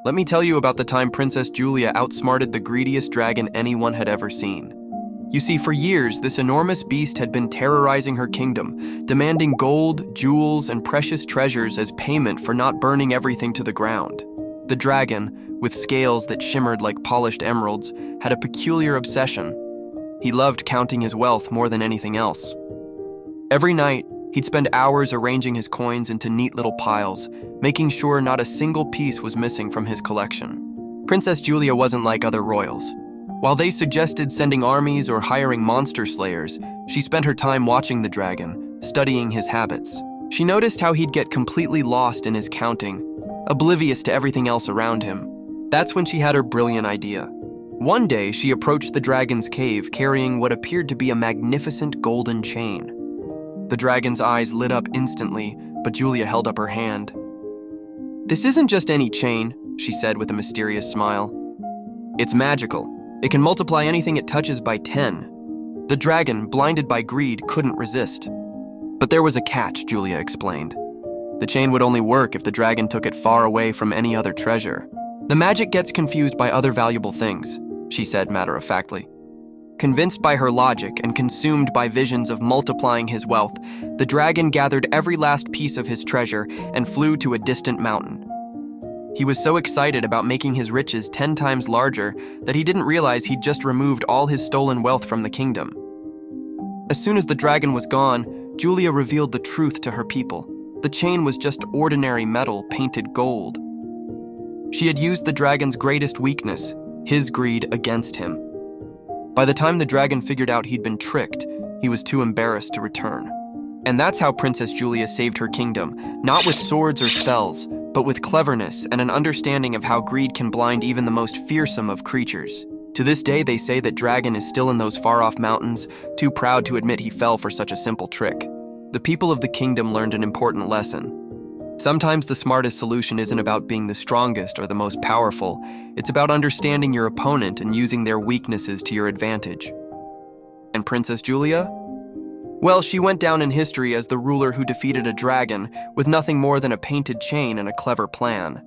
Let me tell you about the time Princess Julia outsmarted the greediest dragon anyone had ever seen. You see, for years, this enormous beast had been terrorizing her kingdom, demanding gold, jewels, and precious treasures as payment for not burning everything to the ground. The dragon, with scales that shimmered like polished emeralds, had a peculiar obsession. He loved counting his wealth more than anything else. Every night, he'd spend hours arranging his coins into neat little piles, making sure not a single piece was missing from his collection. Princess Julia wasn't like other royals. While they suggested sending armies or hiring monster slayers, she spent her time watching the dragon, studying his habits. She noticed how he'd get completely lost in his counting, oblivious to everything else around him. That's when she had her brilliant idea. One day, she approached the dragon's cave carrying what appeared to be a magnificent golden chain. The dragon's eyes lit up instantly, but Julia held up her hand. "This isn't just any chain," she said with a mysterious smile. "It's magical. It can multiply anything it touches by 10. The dragon, blinded by greed, couldn't resist. But there was a catch, Julia explained. The chain would only work if the dragon took it far away from any other treasure. The magic gets confused by other valuable things, she said matter-of-factly. Convinced by her logic and consumed by visions of multiplying his wealth, the dragon gathered every last piece of his treasure and flew to a distant mountain. He was so excited about making his riches 10 times larger that he didn't realize he'd just removed all his stolen wealth from the kingdom. As soon as the dragon was gone, Julia revealed the truth to her people. The chain was just ordinary metal painted gold. She had used the dragon's greatest weakness, his greed, against him. By the time the dragon figured out he'd been tricked, he was too embarrassed to return. And that's how Princess Julia saved her kingdom, not with swords or spells, but with cleverness and an understanding of how greed can blind even the most fearsome of creatures. To this day, they say that Dragon is still in those far-off mountains, too proud to admit he fell for such a simple trick. The people of the kingdom learned an important lesson. Sometimes the smartest solution isn't about being the strongest or the most powerful. It's about understanding your opponent and using their weaknesses to your advantage. And Princess Julia? Well, she went down in history as the ruler who defeated a dragon with nothing more than a painted chain and a clever plan.